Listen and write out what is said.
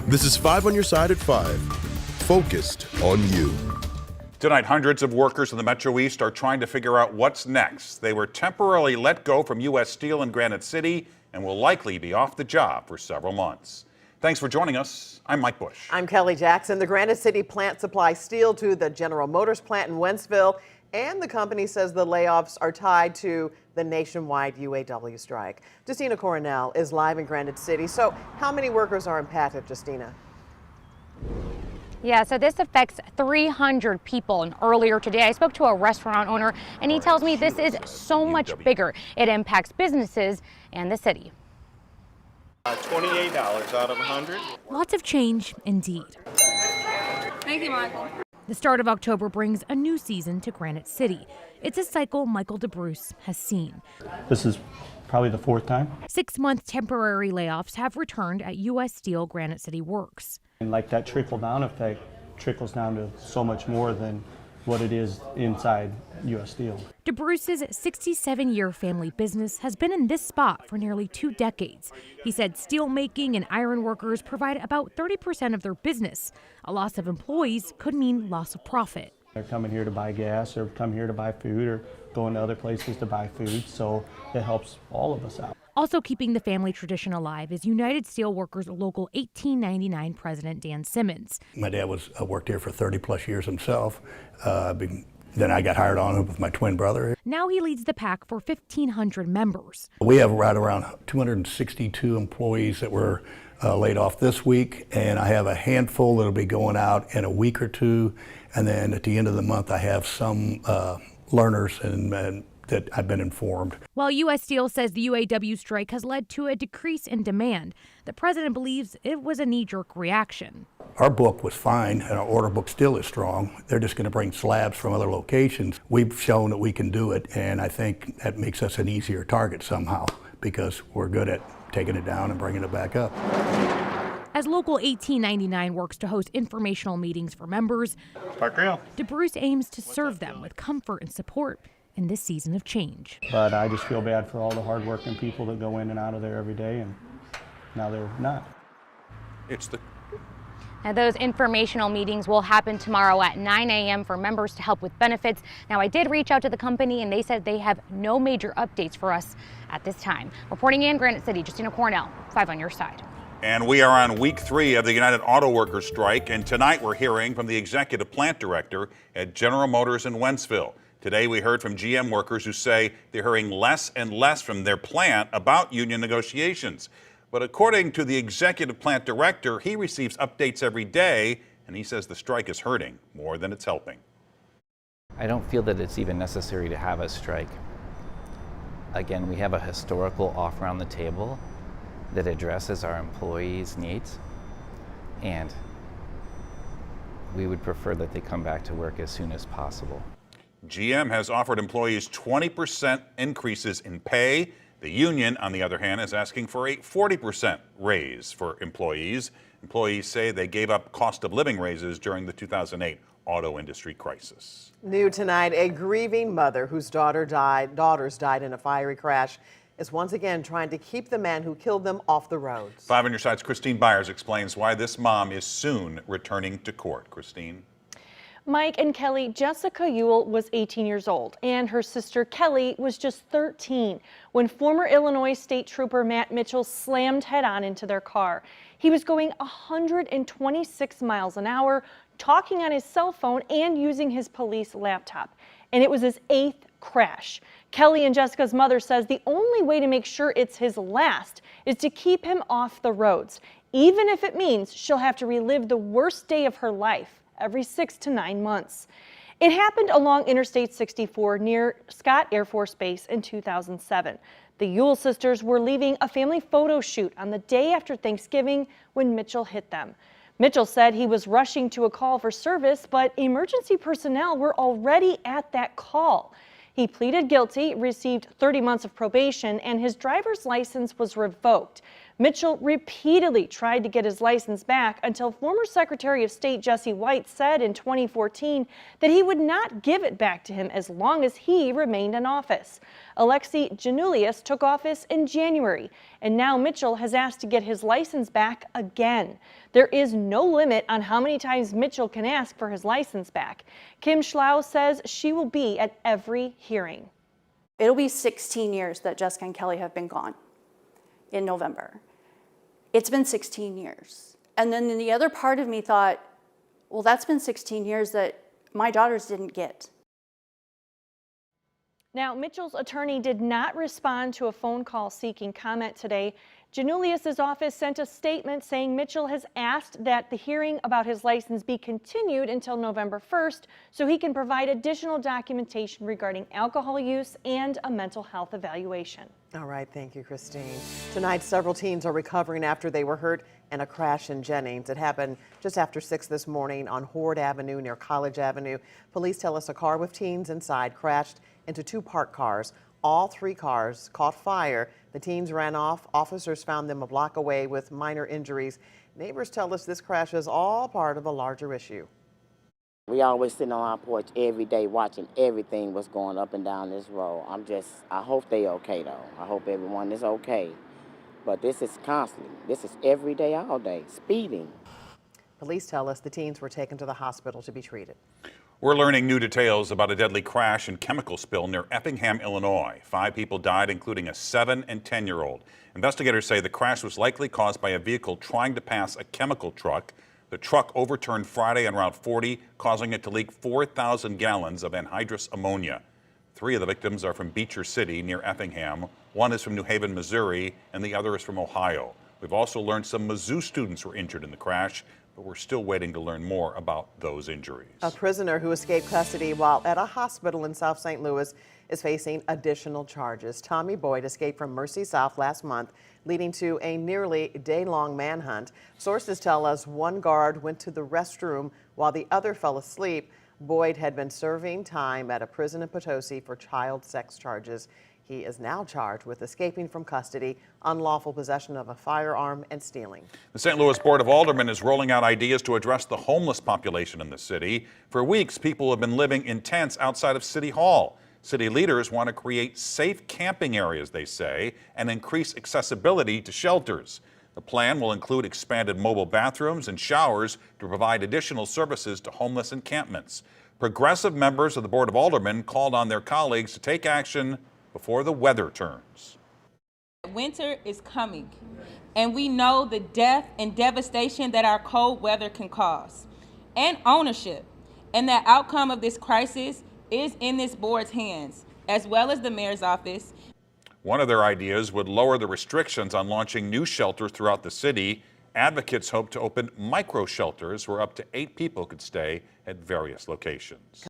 This is 5 on your side at 5. Focused on you. Tonight, hundreds of workers in the Metro East are trying to figure out what's next. They were temporarily let go from U.S. Steel in Granite City and will likely be off the job for several months. Thanks for joining us. I'm Mike Bush. I'm Kelly Jackson. The Granite City plant supplies steel to the General Motors plant in Wentzville, and the company says the layoffs are tied to the nationwide UAW strike. Justina Coronel is live in Granite City. So how many workers are impacted, Justina? Yeah, so this affects 300 people. And earlier today, I spoke to a restaurant owner, and he tells me this is so much bigger. It impacts businesses and the city. $28 out of 100. Lots of change indeed. Thank you, Michael. The start of October brings a new season to Granite City. It's a cycle Michael DeBruce has seen. This is probably the fourth time. 6-month temporary layoffs have returned at U.S. Steel Granite City Works. And like that trickle-down effect trickles down to so much more than what it is inside U.S. Steel. DeBruce's 67-year family business has been in this spot for nearly 2 decades. He said steel making and iron workers provide about 30% of their business. A loss of employees could mean loss of profit. They're coming here to buy gas or come here to buy food or going to other places to buy food, so it helps all of us out. Also keeping the family tradition alive is United Steelworkers Local 1899 President Dan Simmons. My dad worked here for 30 plus years himself. Then I got hired on with my twin brother. Now he leads the pack for 1,500 members. We have right around 262 employees that were laid off this week, and I have a handful that'll be going out in a week or two, and then at the end of the month I have some learners and that I've been informed. While U.S. Steel says the UAW strike has led to a decrease in demand, the president believes it was a knee-jerk reaction. Our book was fine, and our order book still is strong. They're just going to bring slabs from other locations. We've shown that we can do it, and I think that makes us an easier target somehow because we're good at taking it down and bringing it back up. As Local 1899 works to host informational meetings for members, DeBruce aims to serve them with comfort and support in this season of change. But I just feel bad for all the hardworking people that go in and out of there every day, and now they're not. Now, those informational meetings will happen tomorrow at 9 a.m. for members to help with benefits. Now, I did reach out to the company, and they said they have no major updates for us at this time. Reporting in Granite City, Justina Cornell, 5 on your side. And we are on week 3 of the United Auto Workers strike, and tonight we're hearing from the executive plant director at General Motors in Wentzville. Today we heard from GM workers who say they're hearing less and less from their plant about union negotiations. But according to the executive plant director, he receives updates every day, and he says the strike is hurting more than it's helping. I don't feel that it's even necessary to have a strike. Again, we have a historical offer on the table that addresses our employees' needs, and we would prefer that they come back to work as soon as possible. GM has offered employees 20% increases in pay. The union, on the other hand, is asking for a 40% raise for employees. Employees say they gave up cost of living raises during the 2008 auto industry crisis. New tonight, a grieving mother whose daughters died in a fiery crash is once again trying to keep the man who killed them off the roads. 5 on your side's Christine Byers explains why this mom is soon returning to court. Christine. Mike and Kelly, Jessica Ewell was 18 years old and her sister Kelly was just 13 when former Illinois State Trooper Matt Mitchell slammed head-on into their car. He was going 126 miles an hour, talking on his cell phone and using his police laptop. And it was his 8th crash. Kelly and Jessica's mother says the only way to make sure it's his last is to keep him off the roads, even if it means she'll have to relive the worst day of her life every 6 to 9 months. It happened along Interstate 64 near Scott Air Force Base in 2007. The Ewell sisters were leaving a family photo shoot on the day after Thanksgiving when Mitchell hit them. Mitchell said he was rushing to a call for service, but emergency personnel were already at that call. He pleaded guilty, received 30 months of probation, and his driver's license was revoked. Mitchell repeatedly tried to get his license back until former Secretary of State Jesse White said in 2014 that he would not give it back to him as long as he remained in office. Alexei Janulius took office in January, and now Mitchell has asked to get his license back again. There is no limit on how many times Mitchell can ask for his license back. Kim Schlau says she will be at every hearing. It'll be 16 years that Jessica and Kelly have been gone in November. It's been 16 years. And then the other part of me thought, well, that's been 16 years that my daughters didn't get. Now, Mitchell's attorney did not respond to a phone call seeking comment today. Janulius's office sent a statement saying Mitchell has asked that the hearing about his license be continued until November 1st so he can provide additional documentation regarding alcohol use and a mental health evaluation. All right, thank you, Christine. Tonight, several teens are recovering after they were hurt in a crash in Jennings. It happened just after 6 this morning on Horde Avenue near College Avenue. Police tell us a car with teens inside crashed into 2 parked cars. All 3 cars caught fire. The teens ran off. Officers found them a block away with minor injuries. Neighbors tell us this crash is all part of a larger issue. We always sitting on our porch every day watching everything was going up and down this road. I hope they okay though. I hope everyone is okay. But this is constantly, this is every day, all day, speeding. Police tell us the teens were taken to the hospital to be treated. We're learning new details about a deadly crash and chemical spill near Effingham, Illinois. 5 people died, including a 7- and 10-year-old. Investigators say the crash was likely caused by a vehicle trying to pass a chemical truck. The truck overturned Friday on Route 40, causing it to leak 4,000 gallons of anhydrous ammonia. 3 of the victims are from Beecher City near Effingham. 1 is from New Haven, Missouri, and the other is from Ohio. We've also learned some Mizzou students were injured in the crash, but we're still waiting to learn more about those injuries. A prisoner who escaped custody while at a hospital in South St. Louis is facing additional charges. Tommy Boyd escaped from Mercy South last month, leading to a nearly day-long manhunt. Sources tell us 1 guard went to the restroom while the other fell asleep. Boyd had been serving time at a prison in Potosi for child sex charges. He is now charged with escaping from custody, unlawful possession of a firearm, and stealing. The St. Louis Board of Aldermen is rolling out ideas to address the homeless population in the city. For weeks, people have been living in tents outside of City Hall. City leaders want to create safe camping areas, they say, and increase accessibility to shelters. The plan will include expanded mobile bathrooms and showers to provide additional services to homeless encampments. Progressive members of the Board of Aldermen called on their colleagues to take action before the weather turns. Winter is coming, and we know the death and devastation that our cold weather can cause, and ownership, and the outcome of this crisis is in this board's hands, as well as the mayor's office. One of their ideas would lower the restrictions on launching new shelters throughout the city. Advocates hope to open micro shelters where up to 8 people could stay at various locations.